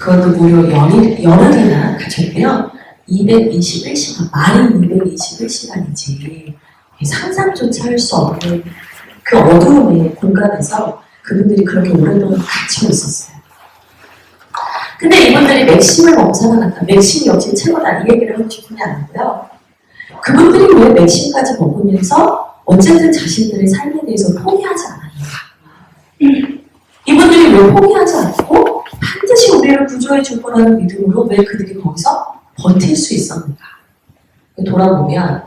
그것도 무려 열흘이나 가졌고요. 221시간, 말이 221시간이지 상상조차 할 수 없는 그 어두움의 공간에서 그분들이 그렇게 오랫동안 갇혀 있었어요. 근데 이분들이 맥심을 먹고 살아났다. 맥심이 역시 최고다. 이 얘기를 하고 싶은 게 아니고요. 그분들이 왜 맥심까지 먹으면서 어쨌든 자신들의 삶에 대해서 포기하지 않았는가? 이분들이 왜 포기하지 않고 반드시 우리를 구조해 줄 거라는 믿음으로 왜 그들이 거기서 버틸 수 있었는가? 돌아보면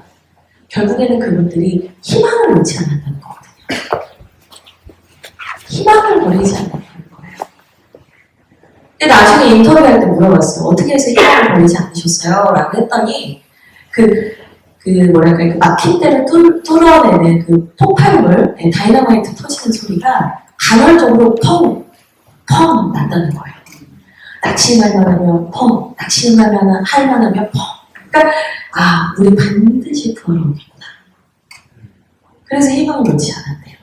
결국에는 그분들이 희망을 놓지 않았다는 거거든요. 희망을 버리지 않았다는 거예요. 근데 나중에 인터뷰할 때 물어봤어요. 어떻게 해서 희망을 버리지 않으셨어요? 라고 했더니 뭐랄까, 그 막힌 데를 뚫어내는 그 폭발물, 다이너마이트 터지는 소리가 간헐적으로 펑 난다는 거예요. 낙심할 만하면 펑, 낙심할 만하면 펑. 그러니까 우리 반드시 부활하겠구나. 그래서 희망을 놓지 않았대요.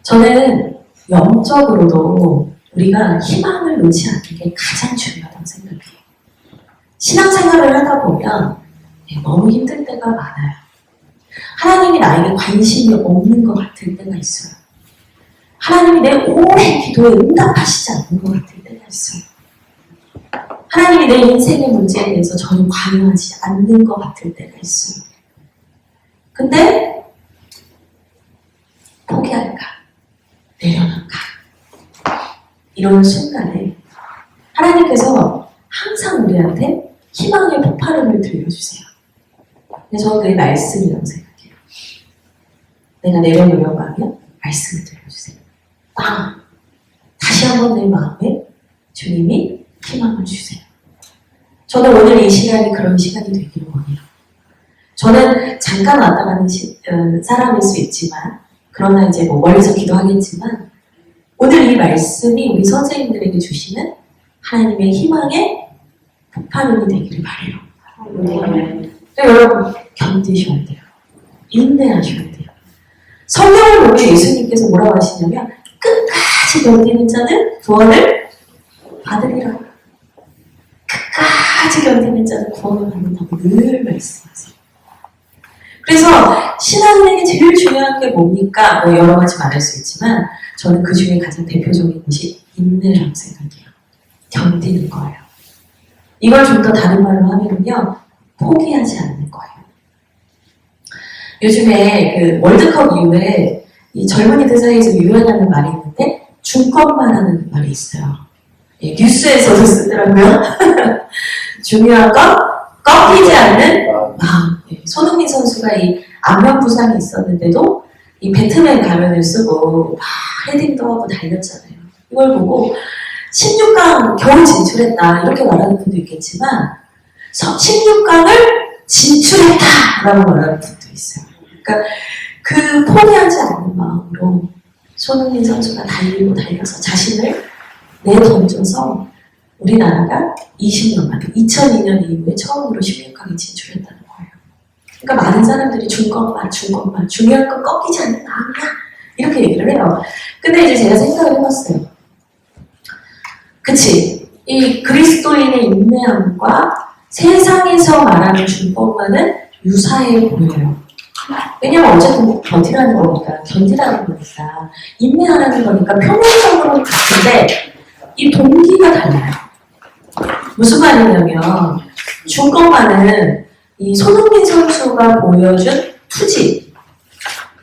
저는 영적으로도 우리가 희망을 놓지 않는 게 가장 중요하다고 생각해요. 신앙생활을 하다 보면 너무 힘들 때가 많아요. 하나님이 나에게 관심이 없는 것 같을 때가 있어요. 하나님이 내 오랜 기도에 응답하시지 않는 것 같을 때가 있어요. 하나님이 내 인생의 문제에 대해서 전혀 관여하지 않는 것 같을 때가 있어요. 근데 포기할까? 내려놓을까? 이런 순간에 하나님께서 항상 우리한테 희망의 폭발음을 들려주세요. 근데 저는 그게 말씀이라고 생각해요. 내가 내려놓으려고 하면 말씀을 들려주세요. 다시 한번 내 마음에 주님이 희망을 주세요. 저는 오늘 이 시간이 그런 시간이 되기를 원해요. 저는 잠깐 왔다 가는 사람일 수 있지만, 그러나 이제 멀리서 기도하겠지만, 오늘 이 말씀이 우리 선생님들에게 주시는 하나님의 희망의 폭발음이 되기를 바라요. 여러분, 견디셔야 돼요. 인내하셔야 돼요. 성경을 보면 예수님께서 뭐라고 하시냐면, 끝까지 견디는 자는 구원을 받으리라. 끝까지 견디는 자는 구원을 받는다고 늘 말씀하세요. 그래서 신앙인에게 제일 중요한 게 뭡니까? 여러 가지 말할 수 있지만 저는 그 중에 가장 대표적인 것이 인내라고 생각해요. 견디는 거예요. 이걸 좀 더 다른 말로 하면요, 포기하지 않는 거예요. 요즘에 그 월드컵 이후에 이 젊은이들 사이에서 유행하는 말이 있는데 중꺾만 하는 말이 있어요. 뉴스에서도 쓰더라고요. 중요한 건 꺾이지 않는 마음. 손흥민 선수가 이 안면 부상이 있었는데도 이 배트맨 가면을 쓰고 헤딩도 하고 달렸잖아요. 이걸 보고 16강 겨우 진출했다 이렇게 말하는 분도 있겠지만 16강을 진출했다라고 말하는 분도 있어요. 그러니까 그 포기하지 않는 마음으로 손흥민 선수가 달리고 달려서 자신을 내던져서 우리나라가 20년 만에 2002년 이후에 처음으로 16강에 진출했다는 거예요. 그러니까 많은 사람들이 중간만 중요한 건 꺾이지 않는 마음이야 이렇게 얘기를 해요. 근데 이제 제가 생각을 해봤어요. 그치? 이 그리스도인의 인내함과 세상에서 말하는 중꺾만은 유사해 보여요. 왜냐면 어쨌든 견디라는 거니까 인내하라는 거니까 표면적으로는 같은데 이 동기가 달라요. 무슨 말이냐면 중꺾만은 이 손흥민 선수가 보여준 투지,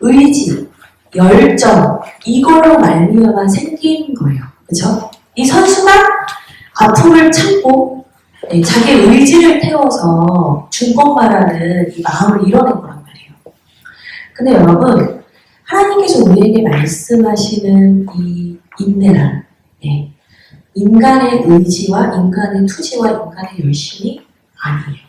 의지, 열정 이걸로 말미암아 생긴 거예요. 그렇죠? 이 선수가 아픔을 참고 자기 의지를 태워서 중꺾만하는 이 마음을 이뤄낸 거란 말이에요. 근데 여러분, 하나님께서 우리에게 말씀하시는 이 인내란 인간의 의지와 인간의 투지와 인간의 열심이 아니에요.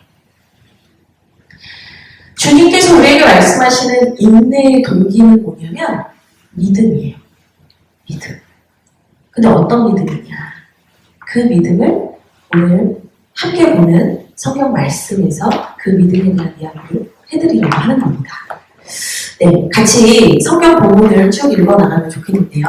주님께서 우리에게 말씀하시는 인내의 동기는 뭐냐면 믿음이에요. 믿음. 근데 어떤 믿음이냐? 그 믿음을 오늘 함께 보는 성경 말씀에서 그 믿음에 대한 이야기를 해드리려고 하는 겁니다. 네, 같이 성경 본문을 쭉 읽어나가면 좋겠는데요.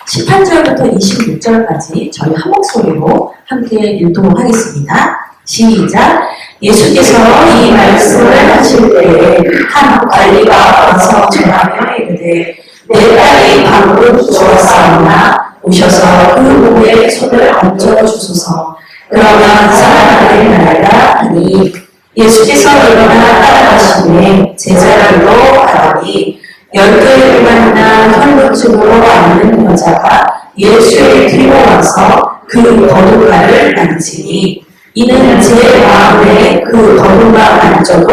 18절부터 26절까지 저희 한 목소리로 함께 읽도록 하겠습니다. 시작! 예수께서 이 말씀을 하실 때에 한 관리가 와서 전하며 이르되 내 딸이 방금 죽었사오나 오셔서 그 몸에 손을 얹어 주소서. 그러면 살아나리라 하니 예수께서 일어나 따라가시매 제자들로 가더니 12를 만나 혈루증으로 앓는 여자가 예수의 뒤로 와서 그 거룩가를 만지니 이는 제 마음에 그 거룩가 만져도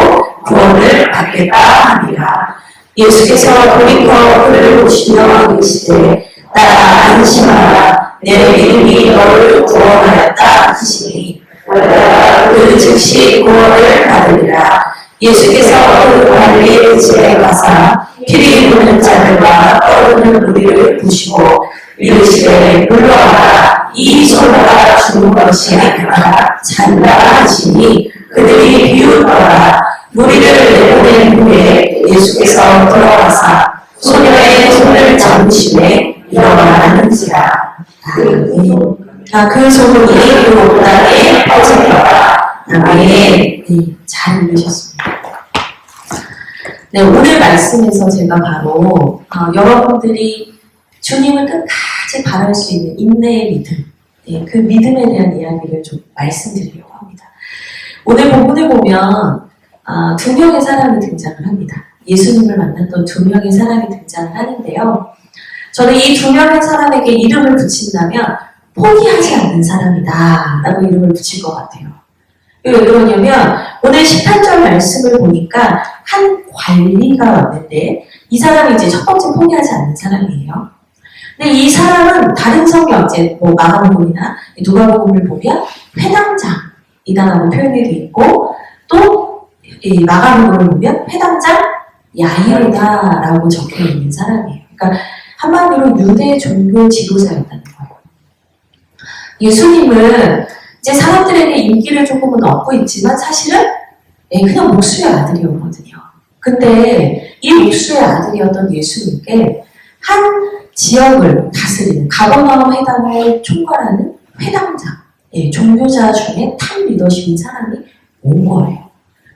구원을 받겠다 하니라. 예수께서 돌이켜 그를 보시며 이르시되 딸아 안심하라 내 믿음이 너를 구원하였다 하시니 그 즉시 구원을 받으리라. 예수께서 그 관리의 집에 가사 피리 부는 자들과 떠오르는 무리를 보시고 이르시되 물러가라 이 소녀가 죽은 것이 아니라 잔다 하시니 그들이 비웃더라. 무리를 내보낸 후에 예수께서 돌아와사 소녀의 손을 잡으시매 일어나는지라. 그 소문이 그 온 땅에 퍼지더라. 아멘. 네, 잘 읽으셨습니다. 네, 오늘 말씀에서 제가 바로 여러분들이 주님을 끝까지 바랄 수 있는 인내의 믿음, 네, 그 믿음에 대한 이야기를 좀 말씀드리려고 합니다. 오늘 본문을 보면 두 명의 사람이 등장을 합니다. 예수님을 만났던 두 명의 사람이 등장을 하는데요. 저는 이 두 명의 사람에게 이름을 붙인다면 포기하지 않는 사람이다 라고 이름을 붙일 것 같아요. 왜 그러냐면 오늘 18절 말씀을 보니까 한 관리가 왔는데 이 사람이 이제 첫 번째 포기하지 않는 사람이에요. 근데 이 사람은 다른 성경, 이제 마가복음이나 누가복음을 보면 회당장이다라고 표현이 되어 있고 또 이 마가복음을 보면 회당장 야이로다라고 적혀 있는 사람이에요. 그러니까 한마디로 유대 종교 지도자였다는 거예요. 예수님은 이제 사람들에게 인기를 조금은 얻고 있지만 사실은 그냥 목수의 아들이었거든요. 근데 이 목수의 아들이었던 예수님께 한 지역을 다스리는 가버나움 회당을 총괄하는 회당장, 종교자 중에 탑 리더십인 사람이 온 거예요.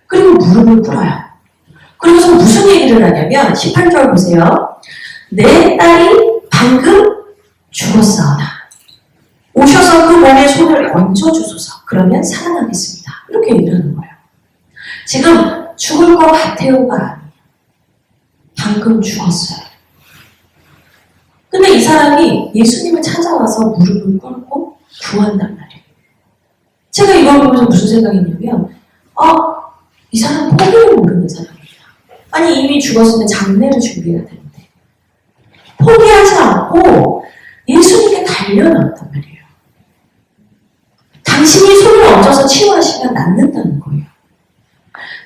그리고 무릎을 꿇어요. 그러면서 무슨 얘기를 하냐면 18절 보세요. 내 딸이 방금 죽었사오나 오셔서 그 몸에 손을 얹어주소서. 그러면 살아나겠습니다. 이렇게 얘기를 하는 거예요. 지금 죽을 것 같아요가 아니에요. 방금 죽었어요. 근데 이 사람이 예수님을 찾아와서 무릎을 꿇고 구한단 말이에요. 제가 이걸 보면서 무슨 생각이냐면 이 사람 포기를 모르는 사람이에요. 아니 이미 죽었으면 장례를 준비해야 되는데 포기하지 않고 예수님께 달려나왔단 말이에요. 당신이 손을 얹어서 치유하시면 낫는다는 거예요.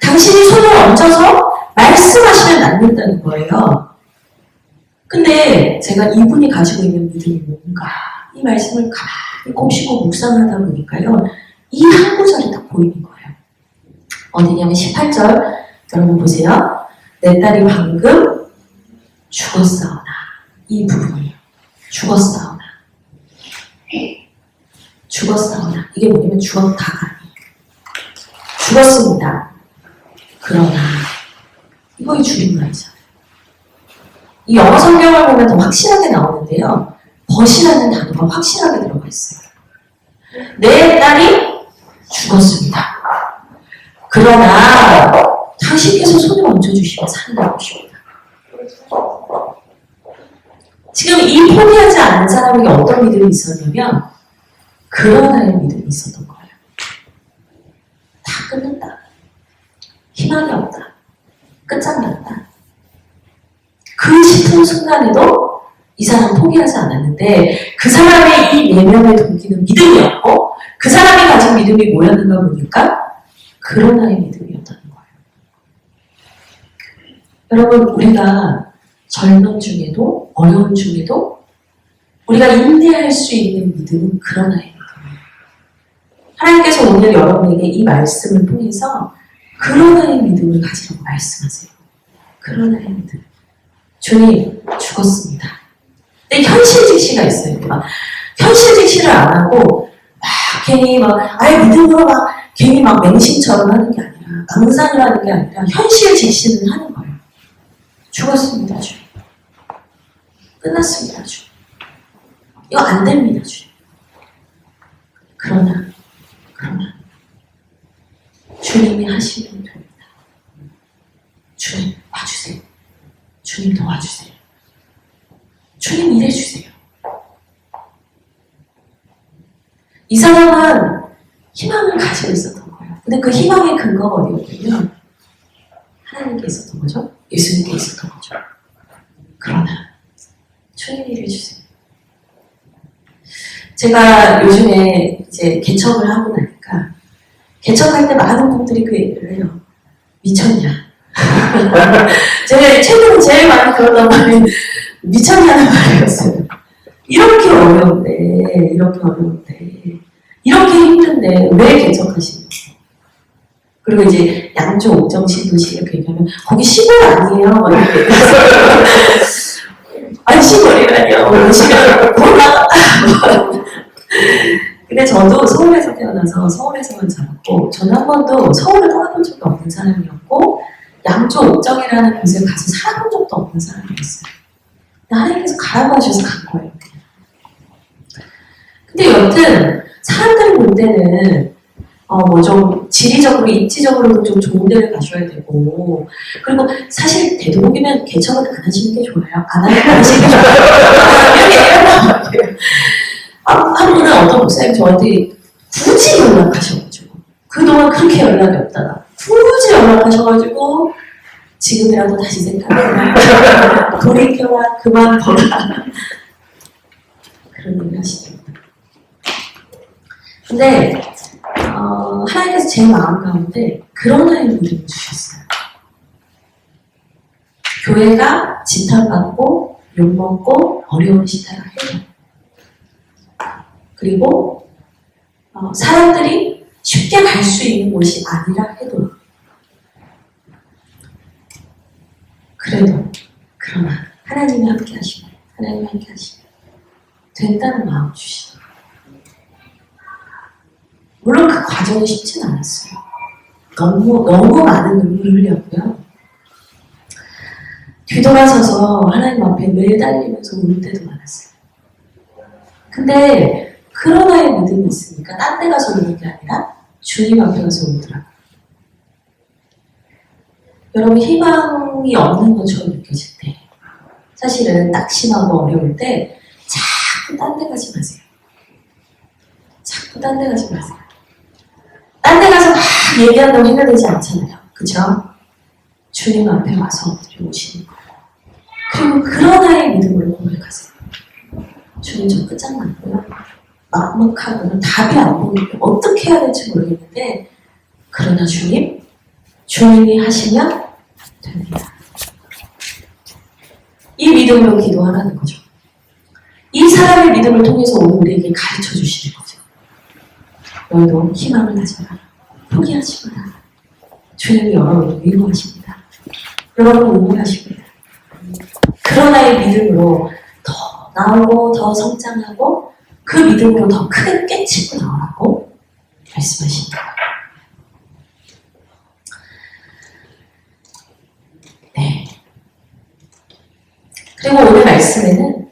당신이 손을 얹어서 말씀하시면 낫는다는 거예요. 근데 제가 이분이 가지고 있는 믿음이 뭔가 이 말씀을 가만히 곱씹고 묵상하다 보니까요. 이 한 구절이 딱 보이는 거예요. 어디냐면 18절 여러분 보세요. 내 딸이 방금 죽었사오나 이 부분이에요. 죽었사오나 죽었사오나 이게 뭐냐면 죽었다가 아니에요. 죽었습니다. 그러나 이거 줄임말이잖아요. 이 영어 성경을 보면 더 확실하게 나오는데요. 벗이라는 단어가 확실하게 들어가 있어요. 내 딸이 죽었습니다. 그러나 당신께서 손을 얹어주시면 살아날 것입니다. 지금 이 포기하지 않는 사람에게 어떤 믿음이 있었냐면 그러나의 믿음이 있었던 거예요. 다 끝났다. 희망이 없다. 끝장났다. 그 싶은 순간에도 이 사람은 포기하지 않았는데 그 사람의 이 내면의 동기는 믿음이었고 그 사람이 가진 믿음이 뭐였는가 보니까 그러나의 믿음이었다는 거예요. 여러분 우리가 절망 중에도 어려움 중에도 우리가 인내할 수 있는 믿음은 그러나의 믿음이에요. 하나님께서 오늘 여러분에게 이 말씀을 통해서 그러나의 믿음을 가지라고 말씀하세요. 그러나의 믿음. 주님 죽었습니다. 근데 현실직시가 있어요. 막 현실직시를 안 하고 막 괜히 막 아예 믿음으로 막 괜히 막 맹신처럼 하는 게 아니라 망상을 하는 게 아니라 현실직시는 하는 거예요. 죽었습니다, 주님. 끝났습니다, 주님. 이거 안 됩니다, 주님. 그러나 주님이 하시면 됩니다. 주님 와주세요. 주님 도와주세요. 주님 일해주세요. 이 사람은 희망을 가지고 있었던 거예요. 근데 그 희망의 근거가 어디였냐면 하나님께 있었던 거죠. 예수님께 있었던 거죠. 그러나 주님 일해주세요. 제가 요즘에 이제 개척을 하고 나니까 개척할 때 많은 분들이 그 얘기를 해요. 미쳤냐? 제가 최근에 제일 많이 들었던 말이 미쳤냐는 말이었어요. 이렇게 어려운데 이렇게 힘든데 왜 개척하시는 거예요? 그리고 이제 양조 옥정 신도시 이렇게 얘기하면 거기 시골 아니에요? 막 이렇게 얘기해서 아니 시골이라뇨. 시골 몰라. 근데 저도 서울에서 태어나서 서울에서만 자랐고 저는 한 번도 서울을 떠나본 적도 없는 사람이었고 양조 옥정이라는 곳에 가서 살아본 적도 없는 사람이었어요. 하나님께서 가라고 하셔서 간 거예요. 근데 여튼 사람들이 볼 때는 뭐 좀 지리적으로 입지적으로도 좀 좋은 데를 가셔야 되고 그리고 사실 되도록이면 개척은 안 하시는 게 좋아요. 안 하시는 게 좋아요. 이렇게 얘기한단 말이에요. 한 분은 어떤 목사님 저한테 굳이 연락하셔가지고 그동안 그렇게 연락이 없다가 굳이 연락하셔가지고 지금이라도 다시 생각해라. 돌이켜라. 그만 보라. 그런 얘기 하시더라고요. 근데 하나님께서 제 마음 가운데 그런 아이를 믿음을 주셨어요. 교회가 지탄받고 욕먹고 어려운 시대라 해요. 그리고 사람들이 쉽게 갈 수 있는 곳이 아니라 해도 그러나 하나님이 함께 하시면 된다는 마음 주시죠. 물론 그 과정이 쉽진 않았어요. 너무 많은 눈물을 흘렸고요. 뒤돌아서서 하나님 앞에 매달리면서 울 때도 많았어요. 근데 그런 아이의 믿음이 있으니까 딴 데 가서 우는 게 아니라 주님 앞에 가서 울더라고요. 여러분 희망이 없는 것처럼 느껴질 때 사실은 낙심하고 어려울 때 자꾸 딴 데 가지 마세요. 딴 데 가서 막 얘기한다고 해결되지 않잖아요. 그쵸? 주님 앞에 와서 엎드려 오시는 거예요. 그리고 그런 아이의 믿음으로 고백하세요. 주님 저 끝장났고요. 막막하고는 답이 안 보이고 어떻게 해야 될지 모르겠는데 그러나 주님이 하시면 됩니다. 이 믿음으로 기도하라는 거죠. 이 사람의 믿음을 통해서 오늘 우리에게 가르쳐 주시는 거죠. 너희도 희망을 가져라. 포기하지 마라. 주님이 여러분을 위로하십니다. 여러분을 응원하십니다. 그런 아이의 믿음으로 더 나오고 더 성장하고 그 믿음으로 더 크게 깨치고 나오라고 말씀하십니다. 네. 그리고 오늘 말씀에는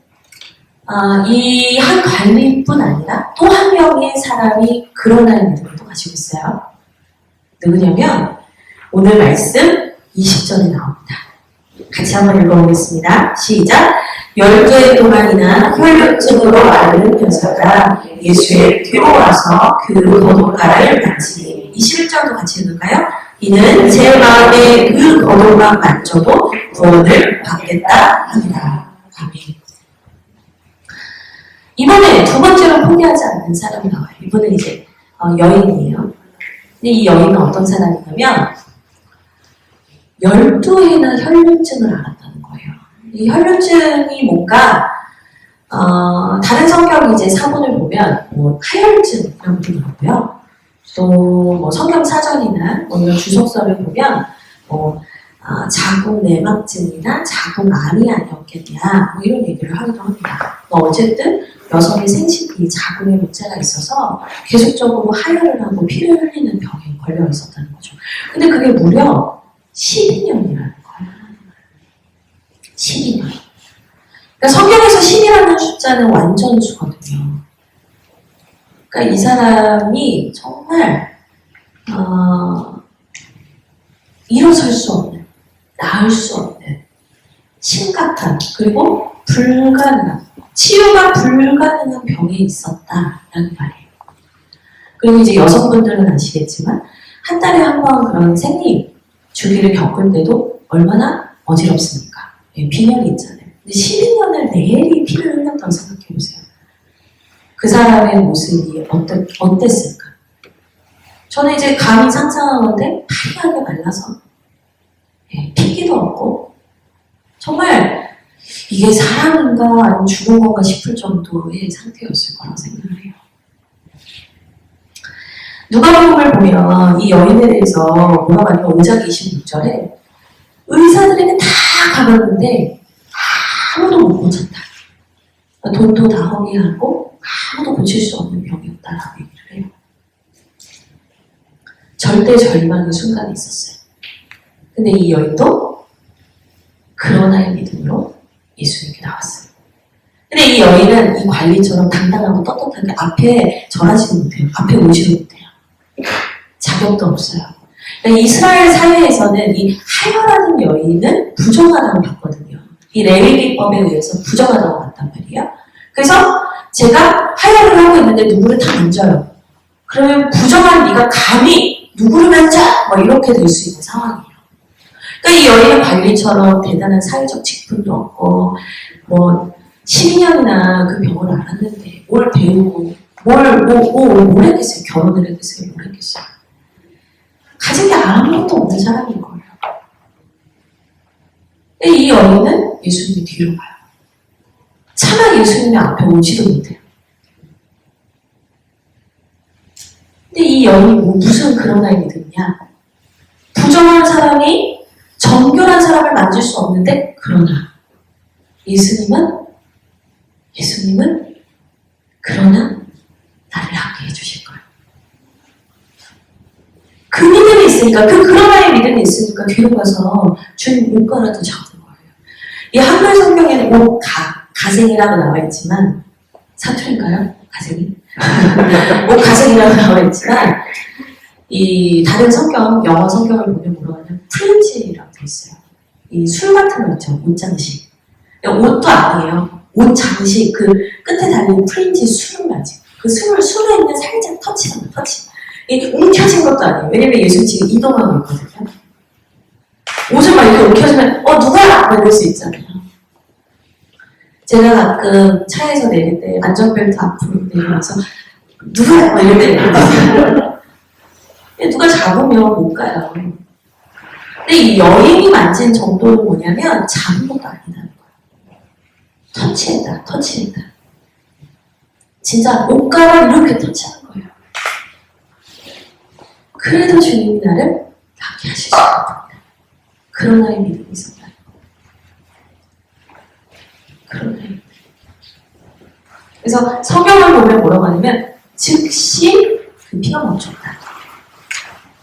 이 한 관리뿐 아니라 또 한 명의 사람이 그런 아이의 믿음을 또 가지고 있어요. 누구냐면 오늘 말씀 20절에 나옵니다. 같이 한번 읽어보겠습니다. 시작! 12해 동안이나 혈류증으로 앓는 여자가 예수의 뒤로 와서 그 거독가를 만지니 21절도 같이 읽을까요? 이는 제 마음에 그 거독만 만져도 구원을 받겠다 하니라. 아멘. 이번에 두 번째로 포기하지 않는 사람이 나와요. 이번엔 이제 여인이에요. 근데 이 여인은 어떤 사람이냐면 12회나 혈류증을 앓았다는 거예요. 이 혈류증이 뭔가 다른 성경 이제 사본을 보면 뭐 하혈증이라고 부르고요. 또 뭐 성경 사전이나 뭐 이런 주석서를 보면 뭐 자궁 내막증이나 자궁암이 아니었겠냐 뭐 이런 얘기를 하기도 합니다. 어쨌든 여성의 생식기 자궁에 문제가 있어서 계속적으로 하혈을 하고 피를 흘리는 병에 걸려 있었다는 거죠. 근데 그게 무려 12년이라는 거예요. 12년. 그러니까 성경에서 10이라는 숫자는 완전 수거든요. 그러니까 이 사람이 정말 일어설 수 없는, 나을 수 없는 심각한 그리고 불가능한 치유가 불가능한 병에 있었다라는 말이에요. 그리고 이제 여성분들은 아시겠지만 한 달에 한 번 그런 생리 주기를 겪을 때도 얼마나 어지럽습니까? 예, 빈혈이 있잖아요. 근데 12년을 내리 피를 흘렸다고 생각해보세요. 그 사람의 모습이 어땠을까? 저는 이제 감히 상상하는데 파리하게 말라서 예, 핏기도 없고 정말 이게 사람인가 아니면 죽은 건가 싶을 정도의 상태였을 거라고 생각을 해요. 누가복음을 보면 이 여인에 대해서 뭐라고 하냐면 5장 26절에 의사들에게 다 가봤는데 아무도 못 고쳤다. 돈도 다 허비하고 아무도 고칠 수 없는 병이었다라고 얘기를 해요. 절대 절망의 순간이 있었어요. 근데 이 여인도 그러나의 믿음으로 예수님께 나왔어요. 근데 이 여인은 이 관리처럼 당당하고 떳떳하게 앞에 절하지도 못해요. 앞에 오지도 못해요. 자격도 없어요. 그러니까 이스라엘 사회에서는 이 하혈하는 여인은 부정하다고 봤거든요. 이 레위기법에 의해서 부정하다고 봤단 말이에요. 그래서 제가 하혈을 하고 있는데 누구를 다 만져요. 그러면 부정한 네가 감히 누구를 만져! 뭐 이렇게 될 수 있는 상황이에요. 그러니까 이 여인은 관리처럼 대단한 사회적 직분도 없고 뭐 12년이나 그 병을 앓았는데 뭘 배우고 뭘 했겠어요. 결혼을 했겠어요. 뭘 했겠어요. 가진 게 아무것도 없는 사람인 거예요. 근데 이 여인은 예수님이 뒤로 가요. 차마 예수님이 앞에 오지도 못해요. 근데 이 여인이 무슨 그런 아이 믿음이냐? 부정한 사람이 정결한 사람을 만질 수 없는데 그러나 예수님은 그러나 나를 하게 해주실 거예요. 그 믿음이 있으니까 그러나의 믿음이 있으니까 뒤로 가서 주님 옷가라도 잡은 거예요. 이 한글 성경에는 가생이라고 나와 있지만 사투리인가요? 가생이? 가생이라고 나와 있지만 이 다른 성경, 영어 성경을 보면 뭐라고 하냐면 프린지라고 돼 있어요. 이 술 같은 거 있죠. 옷장식. 옷도 아니에요. 옷 장식 그 끝에 달린 프린지 술을 맞지. 그 술에 있는 살짝 터치는 터치. 이게 움켜진 것도 아니에요. 왜냐면 예수 지금 이동하고 있거든요. 옷을 막 이렇게 움켜지면 누가 이럴 수 있잖아요. 제가 가끔 차에서 내릴 때 안전벨트 앞으로 내리면서 누가 이럴 때 있거든요. 누가 잡으면 못 가요. 근데 이 여인이 만진 정도는 뭐냐면 잡은 것도 아니다는 거예요. 터치했다. 진짜 옷가락 이렇게 터치하는 거예요. 그래도 주님이 나를 낫게 하실 수 있습니다. 그런 나의 믿음이 있었다. 그런 나의 믿음. 그래서 성경을 보면 뭐라고 하냐면 즉시 그 피가 멈췄다.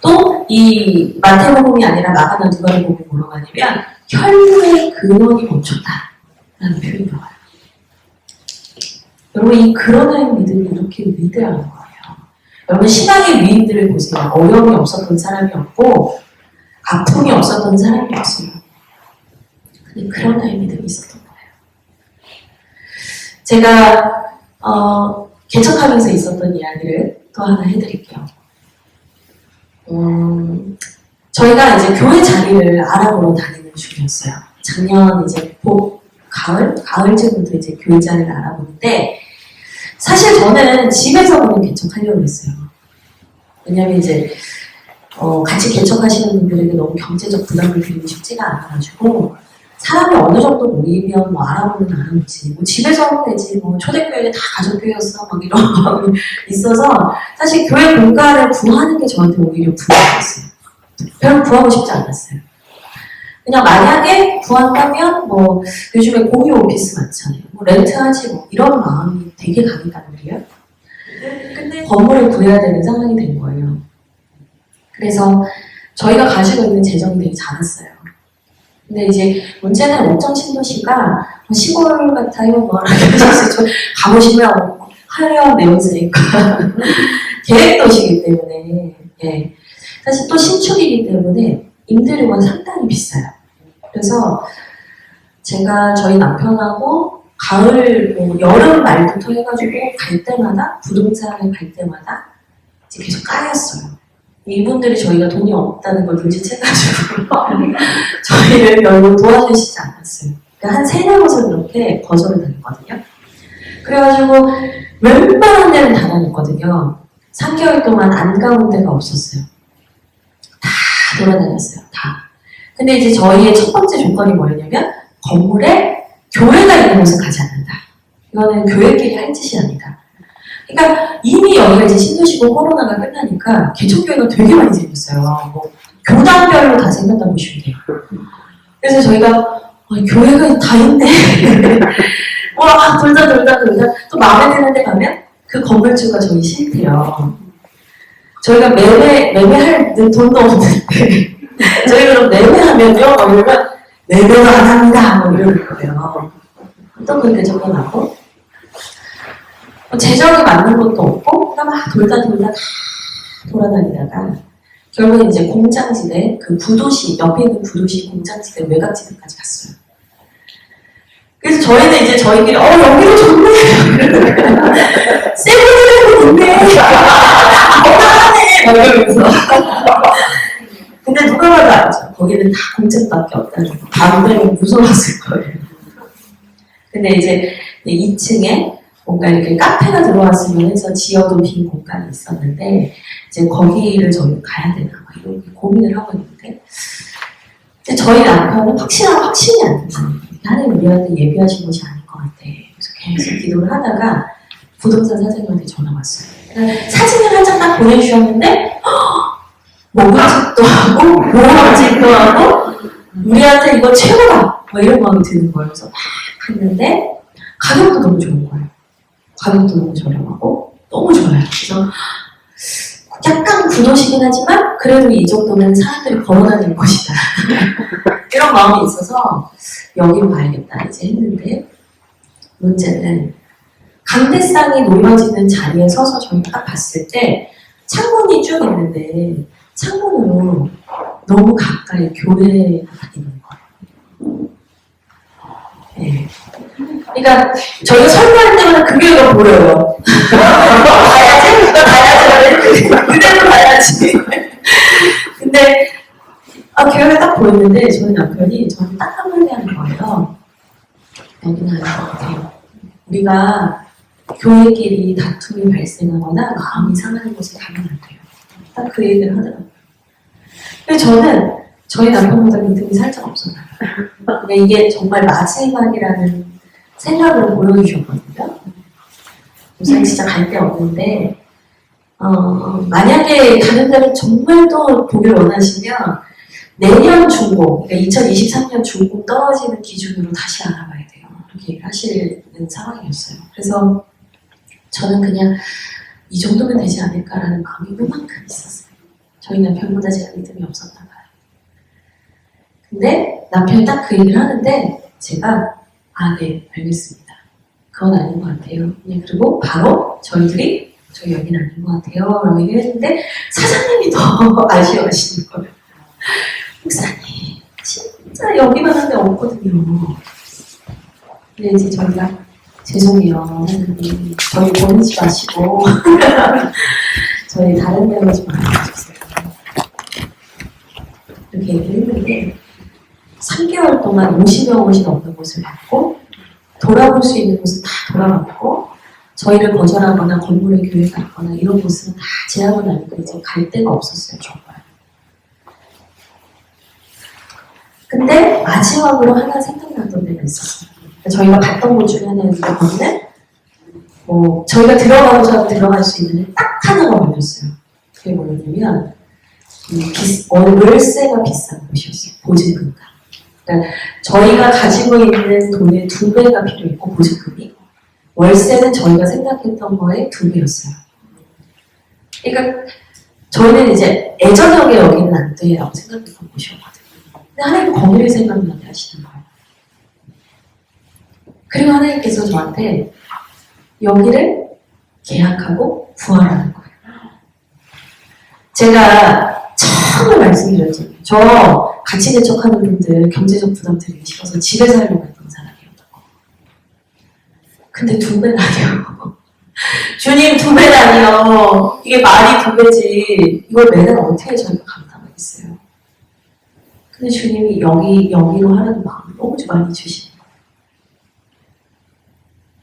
또 이 마태복음이 아니라 마가나 누가복음이 뭐라고 하냐면 혈류의 근원이 멈췄다라는 표현이 나와요. 여러분 이 그러나의 믿음이 이렇게 위대한 거예요. 여러분 신앙의 위인들을 보세요. 어려움이 없었던 사람이 없고 아픔이 없었던 사람이 없어요. 근데 그러나의 믿음이 있었던 거예요. 제가 개척하면서 있었던 이야기를 또 하나 해드릴게요. 저희가 이제 교회 자리를 알아보러 다니는 중이었어요. 작년 이제 가을쯤부터 이제 교회 자리를 알아보는데 사실 저는 집에서 그냥 개척하려고 했어요. 왜냐면 이제 같이 개척하시는 분들에게 너무 경제적 부담을 드리고 싶지가 않아가지고 사람이 어느 정도 모이면 뭐 알아보면 알아보지 뭐 집에서 하면 되지 뭐 초대교회는 다 가족교회였어 막 이런 거 있어서 사실 교회 공간을 구하는 게 저한테 오히려 부담이었어요. 별로 구하고 싶지 않았어요. 그냥 만약에 구한다면 뭐 요즘에 공유 오피스 많잖아요. 뭐 렌트하지 뭐 이런 마음이 되게 강했단 말이에요. 근데 건물을 구해야 되는 상황이 된 거예요. 그래서 저희가 가지고 있는 재정이 되게 작았어요. 근데 이제 문제는 옥정 신도시가 시골 같아요. 뭐 좀 가보시면 화려한 네온스니까 계획도시이기 때문에 예. 사실 또 신축이기 때문에 임대료가 상당히 비싸요. 그래서 제가 저희 남편하고 가을, 뭐 여름 말부터 해가지고 갈 때마다 부동산을 갈 때마다 이제 계속 까였어요. 이분들이 저희가 돈이 없다는 걸 눈치채가지고 저희를 별로 도와주시지 않았어요. 그러니까 한 3-4곳을 그렇게 거절을 당했거든요. 그래가지고 웬만한 데는 다 다녔거든요. 3개월 동안 안 가본 데가 없었어요. 다 돌아다녔어요. 다. 근데 이제 저희의 첫 번째 조건이 뭐였냐면 건물에 교회가 있는 곳은 가지 않는다. 이거는 교회끼리 할 짓이 아니다. 그러니까 이미 여기가 이제 신도시고 코로나가 끝나니까 개척교회가 되게 많이 생겼어요. 뭐 교단별로 다 생겼다고 보시면 돼요. 그래서 저희가 교회가 다 있네. 와 돌다 또 마음에 드는 데 가면 그 건물주가 저희 싫대요. 저희가 매매할 돈도 없는데 저희 그럼 매매하면요? 이러면 매매가 안 합니다. 뭐 이러는 거예요. 또 그렇게 적어나고 재정이 맞는 것도 없고 그러니까 막 돌다 돌아다니다가 결국은 이제 공장지대 그 구도시 옆에 있는 구도시 공장지대 외곽지대까지 갔어요. 그래서 저희는 이제 저희끼리 여기도 좋네 세븐이라고 좋네 건강하네 이러면서 근데 누가 봐도 알죠. 거기는 다 공책밖에 없다는 거. 밤되면 무서웠을 거예요. 근데 이제 2층에 뭔가 이렇게 카페가 들어왔으면 해서 지어둔 빈 공간이 있었는데 이제 거기를 저희가 가야 되나 막 이렇게 고민을 하고 있는데 근데 저희 남편은 확신이 안 들어요. 하나님 우리한테 예비하신 것이 아닌 것 같아. 그래서 계속 기도를 하다가 부동산 사장님한테 전화 왔어요. 사진을 한 장 딱 보내주셨는데 먹을짓도 하고 모을짓도 하고 우리한테 이거 최고다 뭐 이런 마음이 드는 거예요. 그래서 막 했는데 가격도 너무 좋은 거예요. 가격도 너무 저렴하고 너무 좋아요. 그래서 약간 구도시긴 하지만 그래도 이 정도면 사람들이 걸어다니는 곳이다. 이런 마음이 있어서 여기로 가야겠다 이제 했는데 문제는 강대상이 놓여지는 자리에 서서 저희가 딱 봤을 때 창문이 쭉 있는데 창문으로 너무 가까이 교회가 있는 거예요. 네. 그러니까 저희가 설교할 때마다 그 교회가 보여요. 가야지, 이거 가야지, 그대로 가야지. 근데 교회가 딱 보였는데 저희 남편이 저는 딱 한마디 하는 거예요. 여기는 아닌 것 같아요. 우리가 교회끼리 다툼이 발생하거나 마음이 상하는 곳에 가면 안 돼요. 딱 그 얘기를 하더라고요. 근데 저는 저희 남편보다 믿음이 살짝 없었나요. 근데 이게 정말 마지막이라는 생각을 보여주셨거든요. 우선 진짜 갈 데 없는데 만약에 다른 데를 정말 또 보길 원하시면 내년 중공, 그러니까 2023년 중공 떨어지는 기준으로 다시 알아봐야 돼요. 이렇게 하시는 상황이었어요. 그래서 저는 그냥 이 정도면 되지 않을까라는 마음이 그만큼 있었어요. 저희 남편보다 제가 믿음이 없었나 봐요. 근데 남편이 딱 그 얘기를 하는데 제가 네, 알겠습니다. 그건 아닌 것 같아요. 그리고 바로 저희들이 저희 여긴 아닌 것 같아요. 라고 얘기를 했는데 사장님이 더 아쉬워하시는 거예요. 목사님, 진짜 여기만 한 데 없거든요. 근데 이제 저희가 죄송해요. 사장님, 저희 보내지 마시고 저희 다른 데로 좀 알려주세요. 이렇게 얘기를 했는데 3개월 동안 50여 곳이 넘는 곳을 봤고 돌아볼 수 있는 곳은 다 돌아봤고 저희를 거절하거나 건물에 교회가 있거나 이런 곳은 다 제하고 나니까 이제 갈 데가 없었어요. 정말. 근데 마지막으로 하나 생각났던 데가 있었어요. 저희가 봤던 곳 중에 하나였는데 거기는 뭐 저희가 들어가고자 들어갈 수 있는 딱 하나가 걸렸어요. 그게 뭐냐면 월세가 비싼 곳이었어요. 보증금가. 그러니까 저희가 가지고 있는 돈의 2배가 필요했고 보증금이 월세는 저희가 생각했던 거의 2배였어요. 그러니까 저희는 이제 애저녁에 여기는 안 돼라고 생각했던 곳이었거든요. 근데 하나님 거기를 생각나게 하시는 거예요. 그리고 하나님께서 저한테 여기를 계약하고 구하라는 거예요. 제가 처음에 말씀드렸잖아요. 저 같이 대척하는 분들 경제적 부담 드리기 싫어서 집에 살려고 했던 사람이었던 거. 근데 2배라니요. 주님 2배라니요. 이게 말이 2배지. 이걸 매달 어떻게 저희가 감당하겠어요. 근데 주님이 여기로 하라는 마음을 너무 많이 주시는 거예요.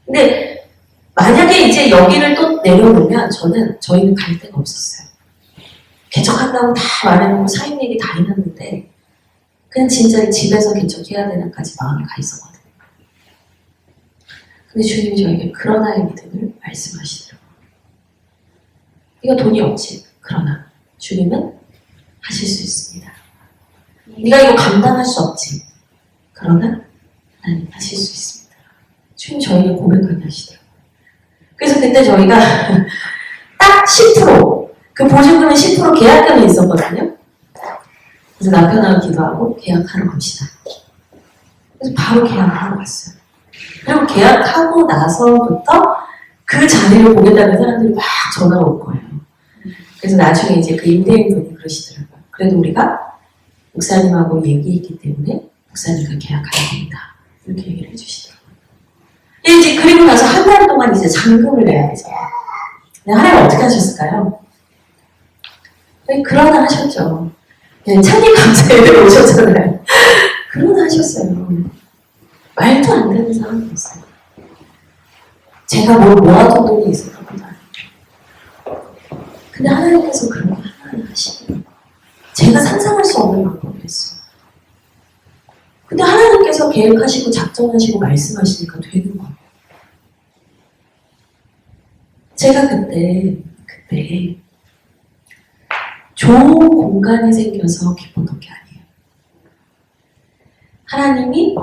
근데 만약에 이제 여기를 또 내려놓으면 저희는 갈 데가 없었어요. 개척한다고 다 말해놓고 사인 얘기 다 해놨는데 그냥 진짜 집에서 개척해야 되나까지 마음이 가 있었거든요. 근데 주님이 저에게 그러나의 믿음을 말씀하시더라고요. 이거 돈이 없지. 그러나 주님은 하실 수 있습니다. 네가 이거 감당할 수 없지. 그러나 하나님 하실 수 있습니다. 주님 저에게 고백하게 하시더라고요. 그래서 그때 저희가 딱 10%, 그 보증금은 10% 계약금이 있었거든요. 그래서 남편하고 기도하고 계약하러 갑시다. 그래서 바로 계약하러 갔어요. 그리고 계약하고 나서부터 그 자리를 보겠다는 사람들이 막 전화가 올 거예요. 그래서 나중에 이제 그 임대인분이 그러시더라고요. 그래도 우리가 목사님하고 얘기했기 때문에 목사님과 계약해야 됩니다. 이렇게 얘기를 해주시더라고요. 이제 그리고 나서 한 달 동안 이제 잔금을 내야 되죠. 하나님 어떻게 하셨을까요? 그러나 하셨죠. 네, 찬양 감사예배 오셨잖아요. 그러나 하셨어요. 말도 안 되는 상황이었어요. 제가 뭘 모아둔 돈이 있었던 것도 아니고. 근데 하나님께서 그런 거 하나하나 하시고 제가 상상할 수 없는 방법이었어요. 근데 하나님께서 계획하시고 작정하시고 말씀하시니까 되는 거예요. 제가 그때 좋은 공간이 생겨서 기뻤던 게 아니에요. 하나님이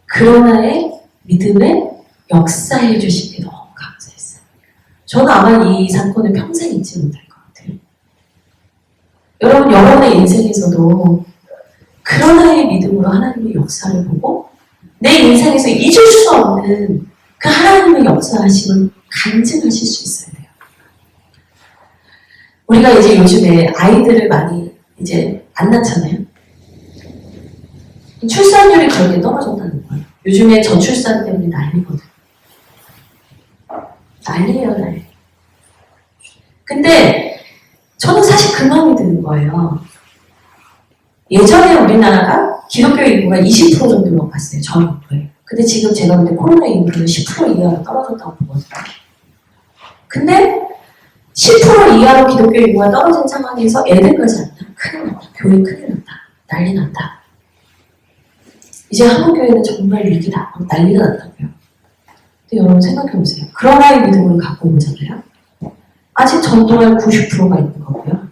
그러나의 믿음에 역사해 주신 게 너무 감사했어요. 저는 아마 이 사건을 평생 잊지 못할 것 같아요. 여러분, 여러분의 인생에서도 그러나의 믿음으로 하나님의 역사를 보고 내 인생에서 잊을 수 없는 그 하나님의 역사하심을 간증하실 수 있어야 돼요. 우리가 이제 요즘에 아이들을 많이 이제 안 낳잖아요. 출산율이 그렇게 떨어졌다는 거예요. 요즘에 저출산 때문에 난리거든. 난리예요, 난리. 근데 저는 사실 그 마음이 드는 거예요. 예전에 우리나라가 기독교 인구가 20% 정도로 갔어요. 전인구에. 근데 지금 제가 근데 코로나 인구는 10% 이하로 떨어졌다고 보거든요. 근데 10% 이하로 기독교 인구가 떨어진 상황에서 애들까지 안 나. 큰일 났다. 교회 큰일 났다. 난리 났다. 이제 한국교회는 정말 위기다. 난리가 났다고요. 근데 여러분 생각해보세요. 그러나의 믿음을 갖고 오잖아요. 아직 전도할 90%가 있는 거고요.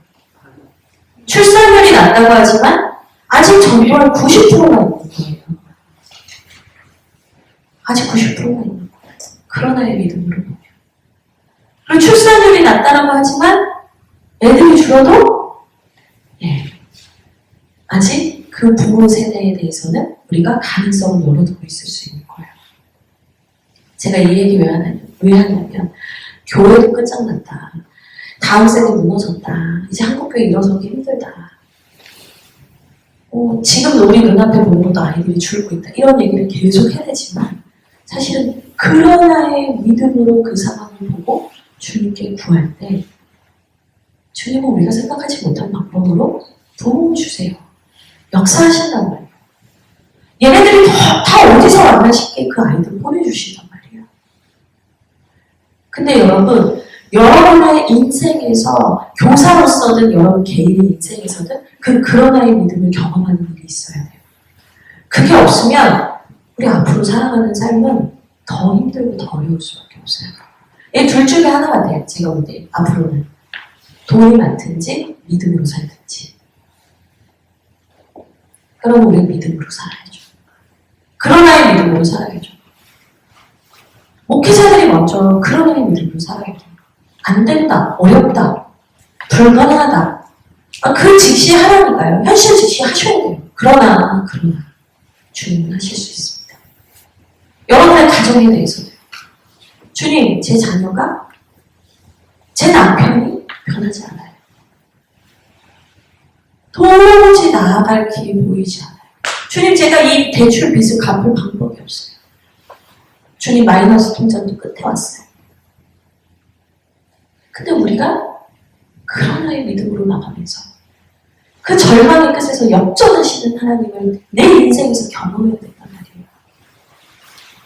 출산율이 낮다고 하지만 아직 전도할 90%가 있는 거예요. 아직 90%가 있는 거예요. 그러나의 믿음으로 보면. 그리고 출산율이 낮다라고 하지만 애들이 줄어도 아직 그 부모 세대에 대해서는 우리가 가능성을 열어두고 있을 수 있는 거예요. 제가 이 얘기 왜 하냐면 교회도 끝장났다. 다음 세대 무너졌다. 이제 한국교회 일어서기 힘들다. 지금 우리 눈앞에 보는 것도 아이들이 줄고 있다. 이런 얘기를 계속 해야 되지만 사실은 그러나의 믿음으로 그 상황을 보고 주님께 구할 때 주님은 우리가 생각하지 못한 방법으로 도움을 주세요. 역사하신단 말이에요. 얘네들이 다 어디서 왔나 싶게 그 아이들 보내주신단 말이에요. 근데 여러분, 여러분의 인생에서 교사로서든 여러분 개인의 인생에서든 그러나의 믿음을 경험하는 일이 있어야 돼요. 그게 없으면 우리 앞으로 살아가는 삶은 더 힘들고 더 어려울 수밖에 없어요. 이 둘 중에 하나가 돼요. 제가 볼 때 앞으로는 돈이 많든지 믿음으로 살든지. 그럼 우리 믿음으로 살아야죠. 그러나의 믿음으로 살아야죠. 목회자들이 먼저 그러나의 믿음으로 살아야죠. 안 된다, 어렵다, 불가능하다. 그 즉시 하라니까요. 현실 즉시 하셔야 돼요. 그러나 주님은 하실 수 있습니다. 여러분의 가정에 대해서도요. 주님, 제 자녀가, 제 남편이 변하지 않아요. 도무지 나아갈 길이 보이지 않아요. 주님, 제가 이 대출 빚을 갚을 방법이 없어요. 주님, 마이너스 통장도 끝에 왔어요. 근데 우리가 그러나의 믿음으로 나가면서 그 절망의 끝에서 역전하시는 하나님을 내 인생에서 경험해야 된단 말이에요.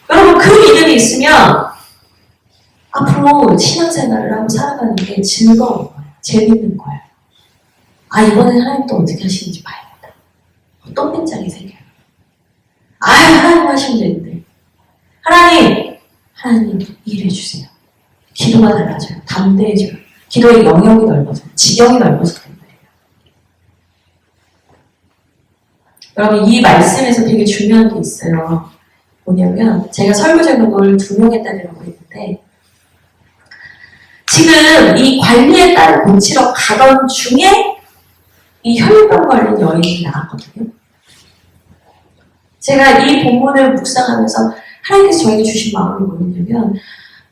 여러분, 그 믿음이 있으면 앞으로 신앙생활을 하고 살아가는 게 즐거운 거예요. 재밌는 거예요. 이번엔 하나님 또 어떻게 하시는지 봐야겠다. 또 뺀장이 생겨요. 하나님 하시면 되는데. 하나님 일해주세요. 기도가 달라져요. 담대해져요. 기도의 영역이 넓어져요. 지경이 넓어진단 말이에요. 여러분, 이 말씀에서 되게 중요한 게 있어요. 뭐냐면, 제가 설교 제목을 2명의 딸이라고 했는데, 지금 이 관리의 딸을 고치러 가던 중에 이 혈류병 걸린 여인이 나왔거든요. 제가 이 본문을 묵상하면서 하나님께서 저에게 주신 마음이 뭐냐면,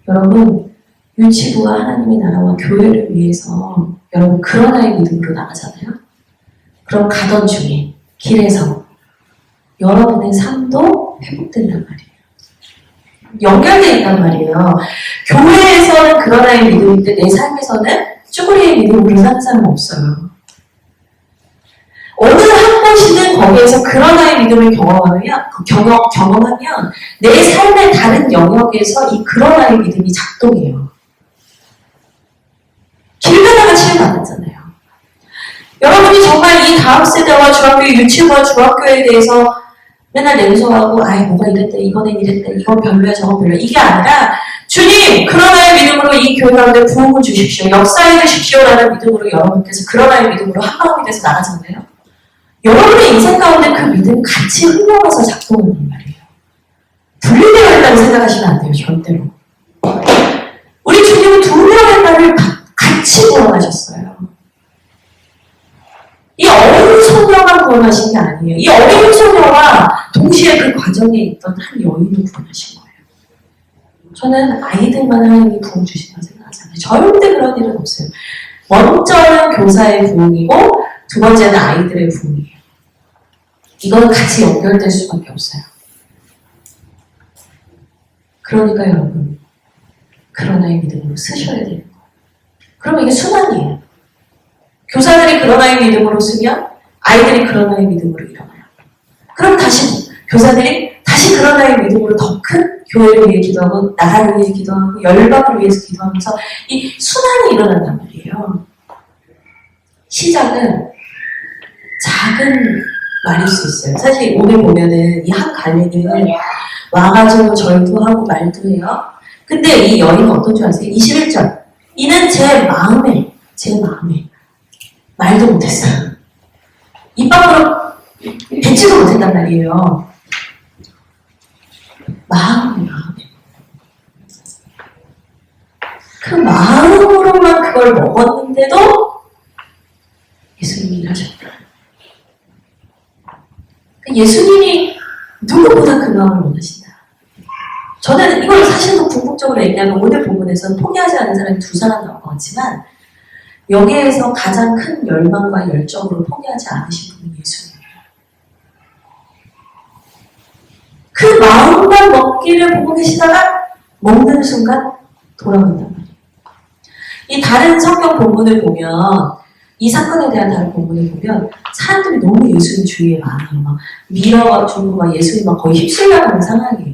여러분, 유치부와 하나님의 나라와 교회를 위해서 여러분 그러나의 믿음으로 나가잖아요. 그럼 가던 중에 길에서 여러분의 삶도 회복된단 말이에요. 연결되어 있단 말이에요. 교회에서는 그러나의 믿음인데 내 삶에서는 쭈구리의 믿음으로 사는 사람은 없어요. 어느 한 곳이든 거기에서 그러나의 믿음을 경험하면 내 삶의 다른 영역에서 이 그러나의 믿음이 작동해요. 길 가다가 치유받았잖아요. 여러분이 정말 이 다음 세대와 중학교, 유치부와 중학교에 대해서 맨날 냉소하고 뭐가 이랬대, 이번엔 이랬대, 이건 별로야, 저건 별로야. 이게 아니라 주님, 그러나의 믿음으로 이 교회 가운데 부흥을 주십시오. 역사해 주십시오라는 믿음으로 여러분께서 그러나의 믿음으로 한 마음이 돼서 나가잖아요. 여러분의 인생 가운데 그 믿음이 같이 흘러가서 작동하는 말이에요. 분리되어 있다고 생각하시면 안 돼요. 절대로. 우리 주님은 2명의 딸을 같이 구원하셨어요. 이 어린 소녀만 구원하신 게 아니에요. 이 어린 소녀와 동시에 그 과정에 있던 한 여인을 구원하신 거예요. 저는 아이들만 하나님이 부흥 주신다고 생각하잖아요. 절대 그런 일은 없어요. 먼저는 교사의 부흥이고 두 번째는 아이들의 부흥이에요. 이건 같이 연결될 수밖에 없어요. 그러니까 여러분, 그러나의 믿음으로 쓰셔야 되는 거예요. 그러면 이게 순환이에요. 교사들이 그러나의 믿음으로 쓰면 아이들이 그러나의 믿음으로 일어나요. 그럼 다시 교사들이 다시 그러나의 믿음으로 더 큰 교회를 위해 기도하고 나라를 위해 기도하고 열방을 위해서 기도하면서 이 순환이 일어난단 말이에요. 시작은 작은 말일 수 있어요. 사실 오늘 보면은 이 한 갈매기는 와가지고 절도 하고 말도 해요. 근데 이 여인은 어떤 줄 아세요? 21절. 이는 제 마음에 말도 못했어요. 입 밖으로 뱉지도 못했단 말이에요. 마음에. 그 마음으로만 그걸 먹었는데도 예수님이 일하셨다. 예수님이 누구보다 그 마음을 원하신다. 저는 이걸 사실 더 궁극적으로 얘기하면 오늘 본문에서는 포기하지 않은 사람이 2사람 나올 것 같지만 여기에서 가장 큰 열망과 열정으로 포기하지 않으신 분이 예수님이에요. 그 마음만 먹기를 보고 계시다가 먹는 순간 돌아온단 말이에요. 이 다른 성경 본문을 보면 이 사건에 대한 다른 본문을 보면 사람들이 너무 예수님 주위에 많아요. 막 밀어주고 막 예수님 막 거의 휩쓸려가는 상황이에요.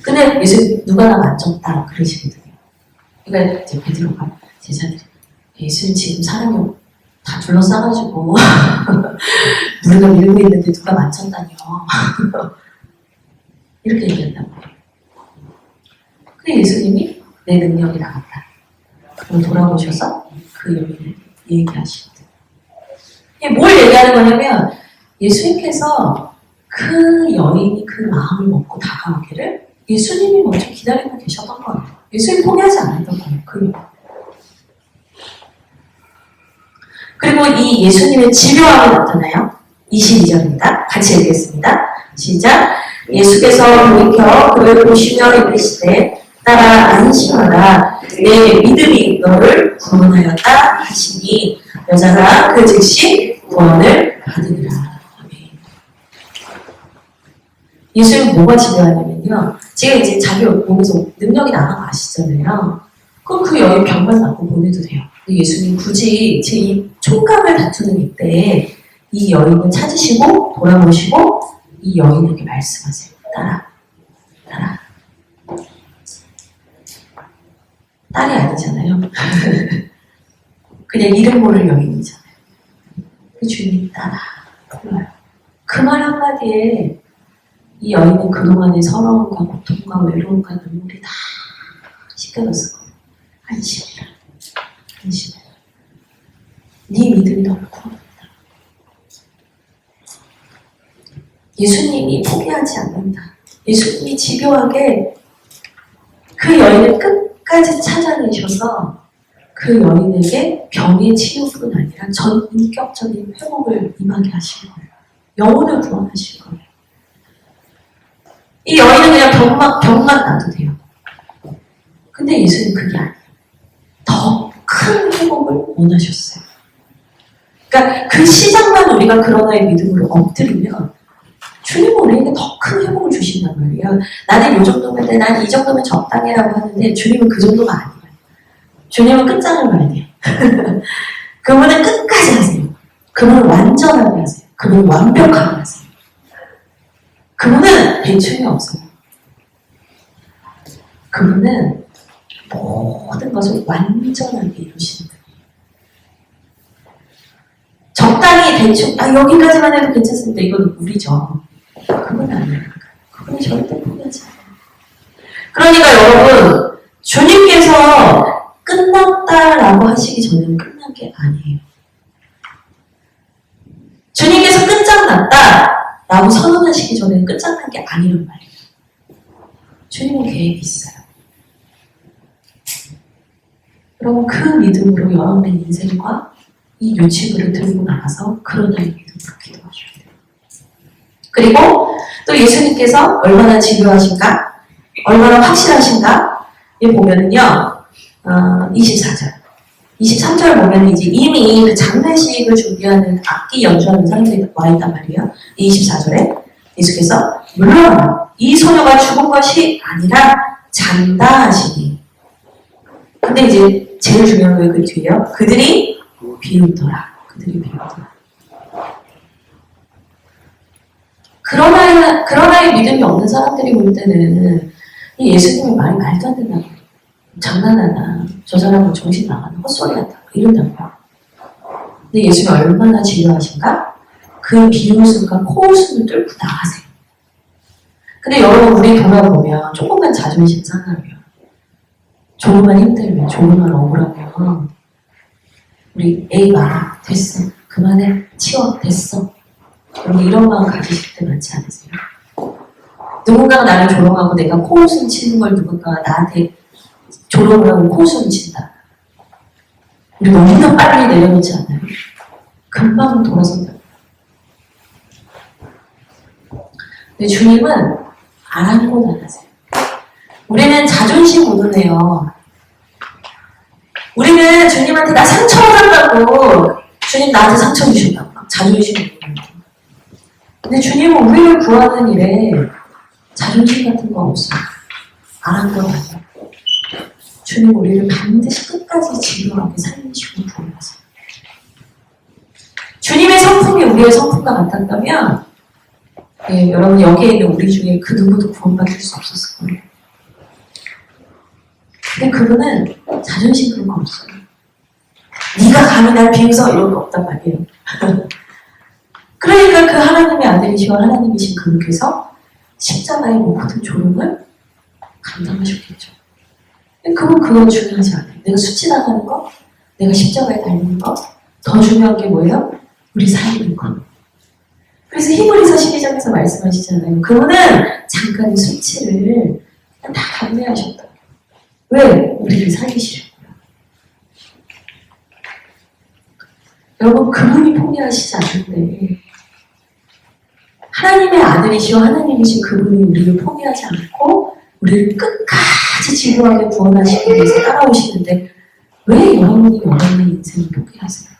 근데 예수님 누가 나 만졌다 그러시거든요. 그러니까 이제 베드로가 제자들이 예수님 지금 사람이 다 둘러싸가지고 우리가 밀고 있는데 누가 만졌다니요. 이렇게 얘기한단 말이에요. 근데 예수님이 내 능력이 나갔다. 그럼 돌아오셔서 그 여인을 얘기하시거든요. 이게 뭘 얘기하는 거냐면 예수님께서 그 여인이 그 마음을 먹고 다가오기를 예수님이 먼저 기다리고 계셨던 거예요. 예수님 포기하지 않았던 거예요. 그 여인. 그리고 이 예수님의 집요함이 나타나요. 22절입니다. 같이 읽겠습니다. 시작. 예수께서 돌이켜 그를 보시며 이르시되 따라 안심하라. 내 믿음이 너를 구원하였다 하시니 여자가 그 즉시 구원을 받으리라. 아멘. 예수님은 뭐가 집요하냐면요. 제가 이제 자기 몸에서 능력이 나간 거 아시잖아요. 그럼 그 여인 병만 낫고 보내도 돼요. 근데 예수님 굳이 제 이 총각을 다투는 이때 이 여인을 찾으시고 돌아보시고 이 여인에게 말씀하세요. 따라. 딸이 아니잖아요. 그냥 이름 모를 여인이잖아요. 그 주인이 따라 불러요. 그 말 한마디에 이 여인은 그동안의 서러움과 고통과 외로움과 눈물이 다 씻겨졌을 거예요. 안심해라. 네 믿음이 너를 구원한다. 예수님이 포기하지 않는다. 예수님이 집요하게 그 여인을 끝까지 찾아내셔서 그 여인에게 병의 치유뿐 아니라 전 인격적인 회복을 임하게 하실 거예요. 영혼을 구원하실 거예요. 이 여인은 그냥 병만 나도 돼요. 근데 예수님 그게 아니에요. 더 큰 회복을 원하셨어요. 그러니까 그 시작만 우리가 그러나의 믿음으로 엎드리면 주님은 우리에게 더 큰 회복을 주신단 말이에요. 나는 이 정도면 돼, 난 이 정도면 적당해라고 하는데 주님은 그 정도가 아니에요. 주님은 끝장을 봐야 돼요. 그분은 끝까지 하세요. 그분은 완전하게 하세요. 그분은 완벽하게 하세요. 그분은 대충이 없어요. 그분은 모든 것을 완전하게 이루시는 분이에요. 적당히 대충 여기까지만 해도 괜찮습니다. 이건 무리죠. 그건 아니에요. 그건 절대 포기하지 않아요. 그러니까 여러분 주님께서 끝났다라고 하시기 전에는 끝난 게 아니에요. 주님께서 끝장났다라고 선언하시기 전에는 끝장난 게 아니란 말이에요. 주님은 계획이 있어요. 여러분 그 믿음으로 여러분의 인생과 이 유치부를 들고 나가서 그러나의 믿음으로 기도하셔야 돼요. 그리고 또 예수님께서 얼마나 집요하신가, 얼마나 확실하신가, 이 보면은요, 24절. 23절 보면 이제 이미 그 장례식을 준비하는 악기 연주하는 사람들이 와 있단 말이에요. 24절에 예수께서 물론 이 소녀가 죽은 것이 아니라 잔다 하시니. 근데 이제 제일 중요한 게 그 뒤에요. 그들이 비웃더라. 그러나의 믿음이 없는 사람들이 볼 때는 이 예수님의 말이 말도 안 된다고. 장난하나. 저 사람은 정신 나가나. 헛소리 한다. 이런다고요. 근데 예수님이 얼마나 집요하신가? 그 비웃음과 코웃음을 뚫고 나가세요. 근데 여러분 우리 돌아보면 조금만 자존심 상하면 조금만 힘들면 조금만 억울하면 우리 에이 마라 됐어 그만해 치워 됐어 여러분 이런 마음 가지실 때 많지 않으세요? 누군가가 나를 조롱하고 내가 코웃음 치는 걸 누군가가 나한테 조롱을 하고 코웃음 친다. 우리 너무나 빨리 내려놓지 않아요? 금방 돌아선다. 근데 주님은 안 하고 나가세요. 우리는 자존심 묻어내요. 우리는 주님한테 나 상처 받았다고 주님 나한테 상처 주신다고 자존심 묻어내요. 근데 주님은 우리를 구하는 일에 자존심 같은 거 없어요. 안 한 건 아니에요. 주님 우리를 반드시 끝까지 집요하게 살리시고 구원하세요. 주님의 성품이 우리의 성품과 같았다면 여러분 여기에 있는 우리 중에 그 누구도 구원받을 수 없었을 거예요. 근데 그분은 자존심 그런 거 없어요. 네가 감히 날 비웃어 이런 거 없단 말이에요. 그러니까 그 하나님의 아들이시고 하나님이신 그분께서 십자가의 모든 조롱을 감당하셨겠죠. 그건 중요하지 않아요. 내가 수치당하는 거, 내가 십자가에 달리는 거, 더 중요한 게 뭐예요? 우리 살리는 거. 그래서 히브리서 12장에서 말씀하시잖아요. 그분은 잠깐의 수치를 다 감내하셨다. 왜? 우리를 살리시려고요. 여러분, 그분이 포기하시지 않는데 하나님의 아들이시오 하나님이신 그분이 우리를 포기하지 않고 우리를 끝까지 지루하게 구원하시기 위해서 따라오시는데 왜 여러분이 여러분의 인생을 포기하세요?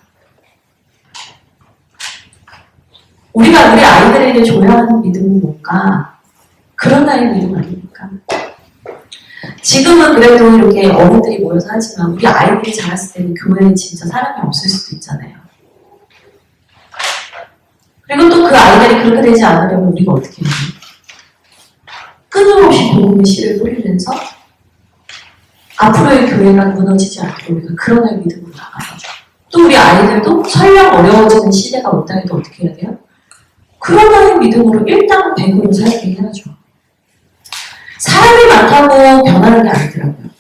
우리가 우리 아이들에게 줘야 하는 믿음은 뭔가? 그런 나의 믿음 아닙니까? 지금은 그래도 이렇게 어른들이 모여서 하지만 우리 아이들이 자랐을 때는 교회에 진짜 사람이 없을 수도 있잖아요. 그리고 또 그 아이들이 그렇게 되지 않으려면 우리가 어떻게 해요? 끊임없이 복음의 씨를 뿌리면서 앞으로의 교회가 무너지지 않도록 우리가 그런 아이 믿음으로 나가야죠. 또 우리 아이들도 설령 어려워지는 시대가 온다 해도 어떻게 해야 돼요? 그런 아이 믿음으로 일단 100으로 살게 해야죠. 사람이 많다고 변하는 게 아니더라고요.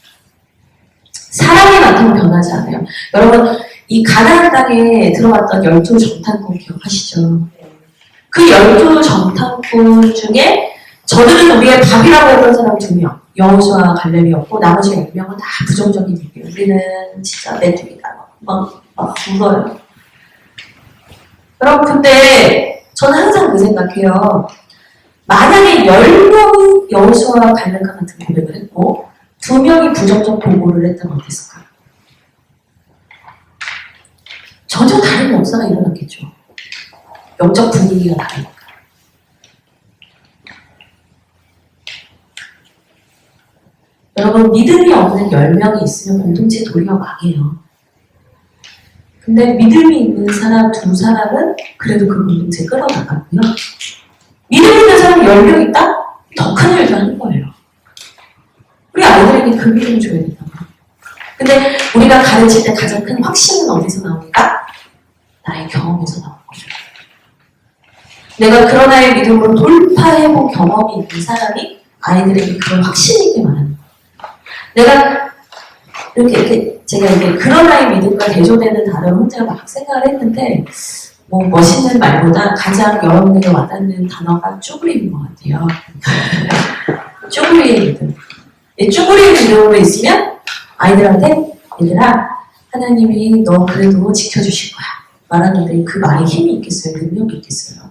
사람이 많다고 변하지 않아요. 여러분, 이 가나안 땅에 들어갔던 12 정탐꾼 기억하시죠? 그 12 정탐꾼 중에 저들은 우리의 답이라고 했던 사람 2명, 여호수아와 갈렙이었고 나머지 10명은 다 부정적인 얘기예요. 우리는 진짜 메뚜기다. 막 울어요. 여러분, 근데 저는 항상 그 생각해요. 만약에 10명이 여호수아와 갈렙과 같은 고백을 했고 2명이 부정적 보고를 했다면 어땠을까요? 전혀 다른 역사가 일어났겠죠. 영적 분위기가 다르니까. 여러분, 믿음이 없는 10명이 있으면 공동체 도리어 망해요. 근데 믿음이 있는 사람 2사람은 그래도 그 공동체 끌어나가고요. 믿음 있는 사람 10명 있다? 더 큰 일도 하는 거예요. 우리 아이들에게 그 믿음을 줘야 된다. 근데 우리가 가르칠 때 가장 큰 확신은 어디서 나옵니까? 나의 경험에서 나오는 거죠. 내가 그런 아이의 믿음으로 돌파해본 경험이 있는 사람이 아이들에게 그런 확신 있게 말하는 거예요. 내가 이렇게 제가 이게 그런 아이의 믿음과 대조되는 단어를 혼자 막 생각을 했는데 뭐 멋있는 말보다 가장 여러분에게 와닿는 단어가 쭈그리는 것 같아요. 쭈그리는 믿음. 쭈그리는 믿음으로 있으면 아이들한테 얘들아 하나님이 너 그래도 지켜주실 거야 말하는데 그 말에 힘이 있겠어요? 능력이 있겠어요?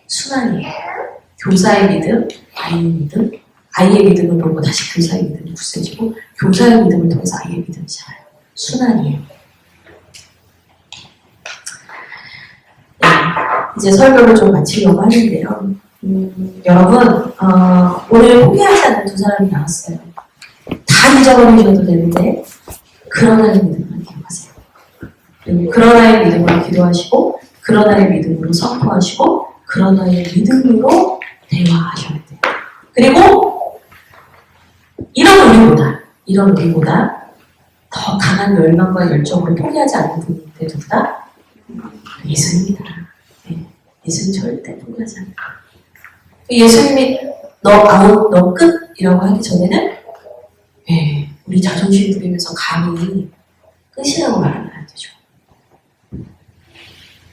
순환이에요. 교사의 믿음, 아이의 믿음, 아이의 믿음을 보고 다시 교사의 믿음이 굳세지고 교사의 믿음을 통해서 아이의 믿음이 자라요. 순환이에요. 네, 이제 설교를 좀 마치려고 하는데요. 여러분, 오늘 포기하지 않는 2사람이 나왔어요. 다 잊어버리셔도 되는데 그런 아이의 믿음만 기억하세요. 그리고 그런 아이의 믿음으로 기도하시고 그런 아이의 믿음으로 선포하시고 그런 아이의 믿음으로 대화하셔야 돼요. 그리고 이런 우리보다 더 강한 열망과 열정으로 포기하지 않는 분인데 누구다? 예수님이다. 네, 예수님 절대 포기하지 않아요. 예수님이 너 끝이라고 하기 전에는 네, 우리 자존심 부리면서 감히 끝이라고 말하면 안 되죠.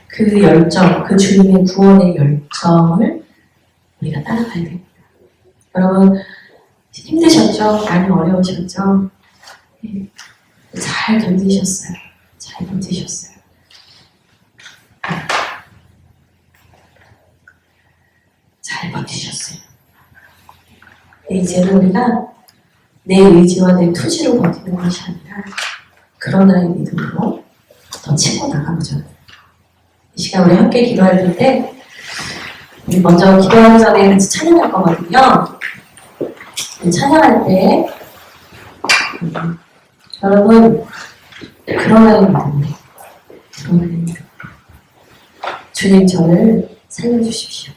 그 열정, 그 주님의 구원의 열정을 우리가 따라가야 됩니다. 여러분 힘드셨죠? 많이 어려우셨죠? 네, 잘 견디셨어요. 잘 버티셨어요. 잘 버티셨어요. 이제는 우리가 내 의지와 내 투지로 버티는 것이 아니라 그런 나의 믿음으로 더 치고 나가보죠. 이 시간 우리 함께 기도할 텐데 우리 먼저 기도하기 전에 같이 찬양할 거거든요. 찬양할 때 여러분 그런 나의 믿음으로 그런 나의 믿음 주님 저를 살려주십시오.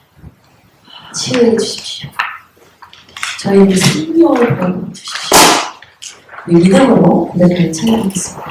치유해 주십시오. 저희에게 생명을 보여 주십시오. 믿음으로 고백하는 찬양하겠습니다.